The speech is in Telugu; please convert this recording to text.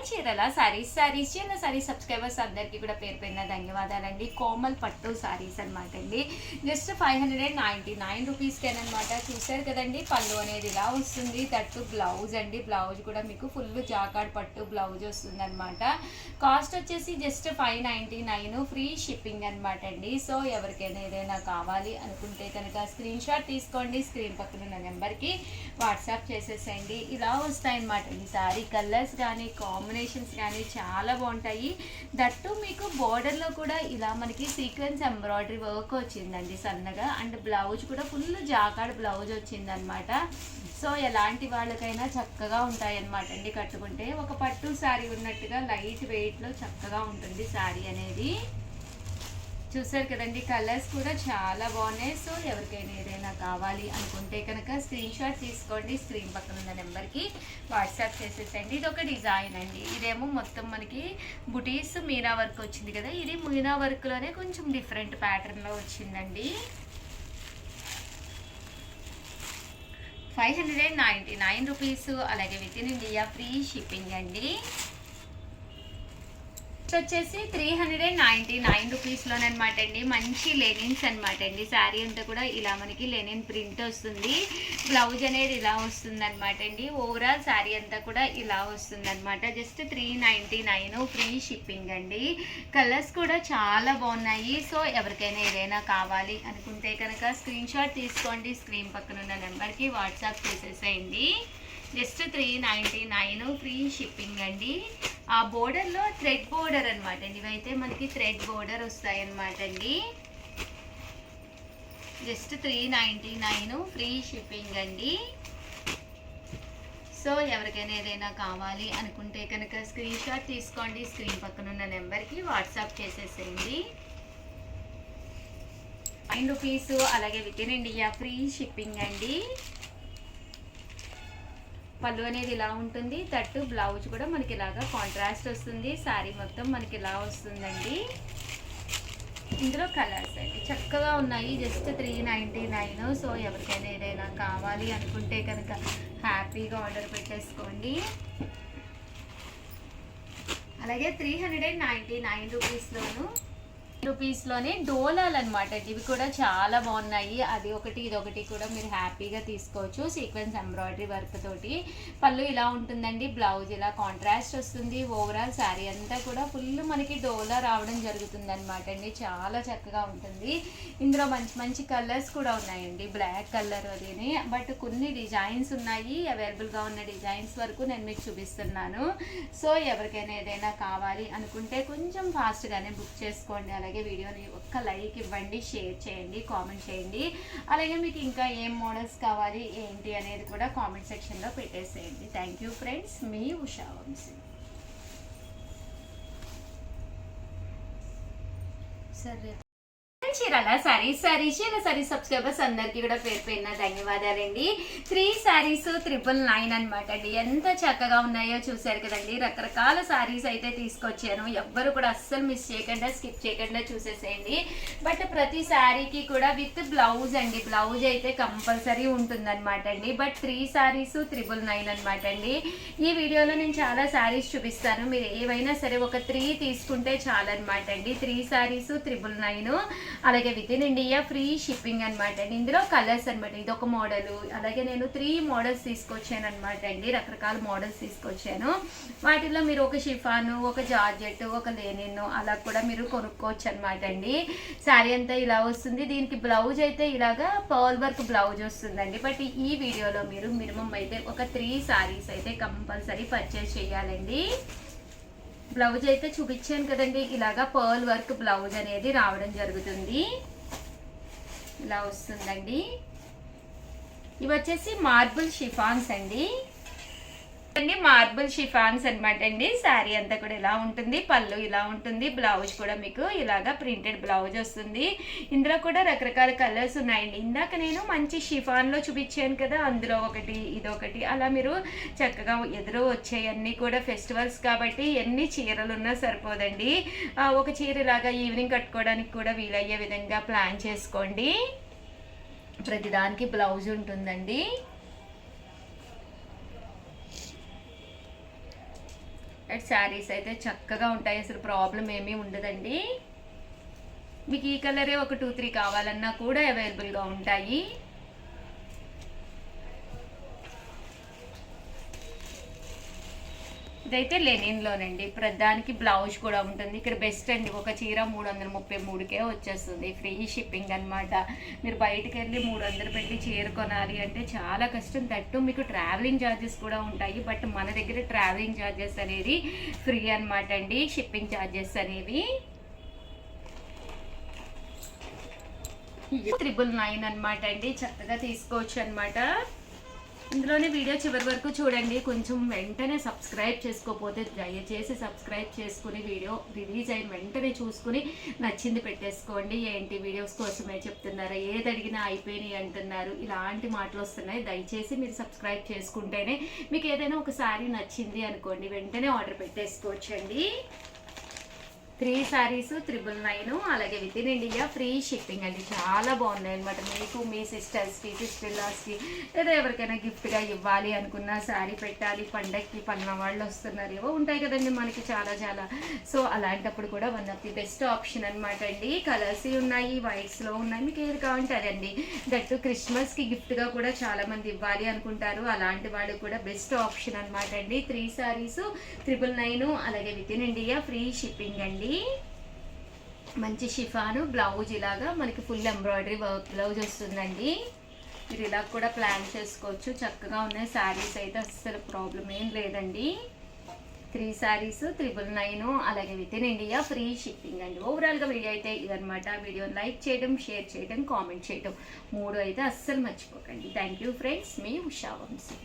చీరల సారీస్ చీరల సారీస్ సబ్స్క్రైబర్స్ అందరికీ కూడా పేరు పేరున ధన్యవాదాలండి. కోమల్ పట్టు సారీస్ అనమాట అండి. జస్ట్ 599 రూపీస్కేనమాట. చూసారు కదండి, పళ్ళు అనేది ఇలా వస్తుంది. తట్టు బ్లౌజ్ అండి. బ్లౌజ్ కూడా మీకు ఫుల్ జాకాడ్ పట్టు బ్లౌజ్ వస్తుంది అనమాట. కాస్ట్ వచ్చేసి జస్ట్ 599, ఫ్రీ షిప్పింగ్ అనమాట అండి. సో ఎవరికైనా ఏదైనా కావాలి అనుకుంటే కనుక స్క్రీన్ షాట్ తీసుకోండి. స్క్రీన్ పక్కన ఉన్న నెంబర్కి వాట్సాప్ చేసేసేయండి. ఇలా వస్తాయన్నమాట అండి. సారీ కలర్స్ కానీ కాంబినేషన్స్ కానీ చాలా బాగుంటాయి. దట్టు మీకు బోర్డర్లో కూడా ఇలా మనకి సీక్వెన్స్ ఎంబ్రాయిడరీ వర్క్ వచ్చిందండి సన్నగా. అండ్ బ్లౌజ్ కూడా ఫుల్ జాకాడ్ బ్లౌజ్ వచ్చిందనమాట. సో ఎలాంటి వాళ్ళకైనా చక్కగా ఉంటాయి అన్నమాట అండి. కట్టుకుంటే ఒక పట్టు శారీ ఉన్నట్టుగా లైట్ వెయిట్లో చక్కగా ఉంటుంది శారీ అనేది. చూసారు కదండి, కలర్స్ కూడా చాలా బాగున్నాయి. సో ఎవరికైనా ఏదైనా కావాలి అనుకుంటే కనుక స్క్రీన్ షాట్ తీసుకోండి. స్క్రీన్ పక్కన ఉన్న నెంబర్కి వాట్సాప్ చేసేసండి. ఇది ఒక డిజైన్ అండి. ఇదేమో మొత్తం మనకి బుటీస్ మీనా వర్క్ వచ్చింది కదా. ఇది మీనా వర్క్లోనే కొంచెం డిఫరెంట్ ప్యాటర్న్లో వచ్చిందండి. 599 రూపీస్. అలాగే with in India free shipping అండి. వచ్చేసి 399 రూపీస్లోనమాట అండి. మంచి లెనిన్స్ అనమాట అండి. శారీ అంతా కూడా ఇలా మనకి లెనిన్ ప్రింట్ వస్తుంది. బ్లౌజ్ అనేది ఇలా వస్తుంది అనమాట అండి. ఓవరాల్ శారీ అంతా కూడా ఇలా వస్తుంది అనమాట. జస్ట్ 399 ఫ్రీ షిప్పింగ్ అండి. కలర్స్ కూడా చాలా బాగున్నాయి. సో ఎవరికైనా ఏదైనా కావాలి అనుకుంటే కనుక స్క్రీన్ షాట్ తీసుకోండి. స్క్రీన్ పక్కన ఉన్న నెంబర్కి వాట్సాప్ చేసేసేయండి. జస్ట్ 399 ఫ్రీ షిప్పింగ్ అండి. ఆ బోర్డర్లో థ్రెడ్ బోర్డర్ అనమాట అండి. ఇవైతే మనకి థ్రెడ్ బోర్డర్ వస్తాయన్నమాట అండి. జస్ట్ 399 ఫ్రీ షిప్పింగ్ అండి. సో ఎవరికైనా ఏదైనా కావాలి అనుకుంటే కనుక స్క్రీన్ షాట్ తీసుకోండి. స్క్రీన్ పక్కన ఉన్న నెంబర్కి వాట్సాప్ చేసేసేయండి. 9 రూపీస్. అలాగే with in India free shipping అండి. పళ్ళు అనేది ఇలా ఉంటుంది. తట్టు బ్లౌజ్ కూడా మనకి ఇలాగా కాంట్రాస్ట్ వస్తుంది. శారీ మొత్తం మనకి ఇలా వస్తుందండి. ఇందులో కలర్స్ అండి చక్కగా ఉన్నాయి. జస్ట్ 399. సో ఎవరికైనా ఏదైనా కావాలి అనుకుంటే కనుక హ్యాపీగా ఆర్డర్ పెట్టేసుకోండి. అలాగే 399 రూపీస్లోనే డోలాలు అనమాట. ఇవి కూడా చాలా బాగున్నాయి. అది ఒకటి ఇదొకటి కూడా మీరు హ్యాపీగా తీసుకోవచ్చు. సీక్వెన్స్ ఎంబ్రాయిడరీ వర్క్ తోటి. పళ్ళు ఇలా ఉంటుందండి. బ్లౌజ్ ఇలా కాంట్రాస్ట్ వస్తుంది. ఓవరాల్ శారీ అంతా కూడా ఫుల్ మనకి డోలా రావడం జరుగుతుంది అనమాట అండి. చాలా చక్కగా ఉంటుంది. ఇందులో మంచి మంచి కలర్స్ కూడా ఉన్నాయండి. బ్లాక్ కలర్ అదిని, బట్ కొన్ని డిజైన్స్ ఉన్నాయి. అవైలబుల్గా ఉన్న డిజైన్స్ వరకు నేను మీకు చూపిస్తున్నాను. సో ఎవరికైనా ఏదైనా కావాలి అనుకుంటే కొంచెం ఫాస్ట్గానే బుక్ చేసుకోండి. అలాగే వీడియోని ఒక్క లైక్ ఇవ్వండి, షేర్ చేయండి, కామెంట్ చేయండి. అలాగే మీకు ఇంకా ఏం మోడల్స్ కావాలి ఏంటి అనేది కూడా కామెంట్ సెక్షన్లో పెట్టేసేయండి. Thank you friends. మీ ఉషా వంశీ. సరే చీరల సారీస్ సబ్స్క్రైబర్స్ అందరికీ కూడా పేరు పేరున ధన్యవాదాలండి. 3 సారీస్ 999 అనమాట అండి. ఎంత చక్కగా ఉన్నాయో చూసారు కదండి. రకరకాల సారీస్ అయితే తీసుకొచ్చాను. ఎవ్వరు కూడా అస్సలు మిస్ చేయకుండా స్కిప్ చేయకుండా చూసేసేయండి. బట్ ప్రతి శారీకి కూడా విత్ బ్లౌజ్ అండి. బ్లౌజ్ అయితే కంపల్సరీ ఉంటుందన్నమాట అండి. బట్ 3 సారీస్ 999 అనమాట అండి. ఈ వీడియోలో నేను చాలా శారీస్ చూపిస్తాను. మీరు ఏవైనా సరే ఒక 3 తీసుకుంటే చాలన్నమాట అండి. 3 సారీస్ 999. అలాగే with in India free shipping అనమాట అండి. ఇందులో కలర్స్ అనమాట. ఇది ఒక మోడలు. అలాగే నేను 3 మోడల్స్ తీసుకొచ్చాను అనమాట అండి. రకరకాల మోడల్స్ తీసుకొచ్చాను. వాటిల్లో మీరు ఒక షిఫాను, ఒక జార్జెట్, ఒక లెనిన్ అలా కూడా మీరు కొనుక్కోవచ్చు అనమాట అండి. శారీ అంతా ఇలా వస్తుంది. దీనికి బ్లౌజ్ అయితే ఇలాగా పర్ల్ వర్క్ బ్లౌజ్ వస్తుందండి. బట్ ఈ వీడియోలో మీరు మినిమం అయితే ఒక 3 సారీస్ అయితే కంపల్సరీ పర్చేస్ చేయాలండి. బ్లౌజ్ అయితే చూపించాను కదండి. ఇలాగా పర్ల్ వర్క్ బ్లౌజ్ అనేది రావడం జరుగుతుంది. ఇలా వస్తుందండి. ఇవి వచ్చేసి మార్బుల్ షిఫాన్స్ అండి. మార్బుల్ షిఫాన్స్ అనమాట అండి. శారీ అంతా కూడా ఇలా ఉంటుంది. పళ్ళు ఇలా ఉంటుంది. బ్లౌజ్ కూడా మీకు ఇలాగా ప్రింటెడ్ బ్లౌజ్ వస్తుంది. ఇందులో కూడా రకరకాల కలర్స్ ఉన్నాయండి. ఇందాక నేను మంచి షిఫాన్లో చూపించాను కదా, అందులో ఒకటి ఇదొకటి అలా మీరు చక్కగా ఎదురు వచ్చేయన్నీ కూడా ఫెస్టివల్స్ కాబట్టి ఎన్ని చీరలు ఉన్నా సరిపోదండి. ఒక చీర ఇలాగా ఈవినింగ్ కట్టుకోవడానికి కూడా వీలయ్యే విధంగా ప్లాన్ చేసుకోండి. ప్రతిదానికి బ్లౌజ్ ఉంటుందండి. శారీస్ అయితే చక్కగా ఉంటాయి, అసలు ప్రాబ్లం ఏమీ ఉండదండి. మీకు ఈ కలరే ఒక 2-3 కావాలన్నా కూడా అవైలబుల్గా ఉంటాయి. ఇదైతే లెనిన్లోనండి. ప్రధానికి బ్లౌజ్ కూడా ఉంటుంది. ఇక్కడ బెస్ట్ అండి, ఒక చీర 333కే వచ్చేస్తుంది, ఫ్రీ షిప్పింగ్ అనమాట. మీరు బయటకు వెళ్ళి 300 పెట్టి చీర కొనాలి అంటే చాలా కష్టం. తట్టు మీకు ట్రావెలింగ్ ఛార్జెస్ కూడా ఉంటాయి, బట్ మన దగ్గర ట్రావెలింగ్ ఛార్జెస్ అనేది ఫ్రీ అనమాట అండి, షిప్పింగ్ ఛార్జెస్ అనేవి. 999 అనమాట అండి, చక్కగా తీసుకోవచ్చు అనమాట. ఇందులోనే వీడియో చివరి వరకు చూడండి. కొంచెం వెంటనే సబ్స్క్రైబ్ చేసుకోకపోతే దయచేసి సబ్స్క్రైబ్ చేసుకుని వీడియో రిలీజ్ అయిన వెంటనే చూసుకుని నచ్చింది పెట్టేసుకోండి. ఏంటి వీడియోస్ కోసమే చెప్తున్నారా, ఏది అడిగినా అయిపోయినాయి అంటున్నారు, ఇలాంటి మాటలు వస్తున్నాయి. దయచేసి మీరు సబ్స్క్రైబ్ చేసుకుంటేనే మీకు ఏదైనా ఒకసారి నచ్చింది అనుకోండి వెంటనే ఆర్డర్ పెట్టేసుకోవచ్చండి. 3 శారీస్ 999, అలాగే with in India free shipping అండి. చాలా బాగున్నాయి అనమాట. మీకు మీ సిస్టర్స్కి, సిస్టర్లాస్కి లేదా ఎవరికైనా గిఫ్ట్గా ఇవ్వాలి అనుకున్న శారీ పెట్టాలి, పండగకి పన్న వాళ్ళు వస్తున్నారు, ఏవో ఉంటాయి కదండి మనకి చాలా చాలా. సో అలాంటప్పుడు కూడా one of the best option అనమాట అండి. కలర్స్ ఉన్నాయి, వైట్స్లో ఉన్నాయి, మీకు ఏది కావాలంటే అదండి. దట్టు క్రిస్మస్కి గిఫ్ట్గా కూడా చాలామంది ఇవ్వాలి అనుకుంటారు, అలాంటి వాళ్ళు కూడా బెస్ట్ ఆప్షన్ అనమాట అండి. 3 శారీస్ 999, అలాగే with in India free shipping అండి. మంచి షిఫాను బ్లౌజ్, ఇలాగా మనకి ఫుల్ ఎంబ్రాయిడరీ వర్క్ బ్లౌజ్ వస్తుందండి. మీరు ఇలా కూడా ప్లాన్ చేసుకోవచ్చు. చక్కగా ఉన్నాయి శారీస్ అయితే, అస్సలు ప్రాబ్లం ఏం లేదండి. 3 శారీస్ 999, అలాగే with in India free shipping అండి. ఓవరాల్గా వీడియో అయితే ఇదనమాట. వీడియోని లైక్ చేయడం, షేర్ చేయడం, కామెంట్ చేయడం 3 అయితే అస్సలు మర్చిపోకండి. థ్యాంక్ యూ ఫ్రెండ్స్, మీ ఉషా వంశీ.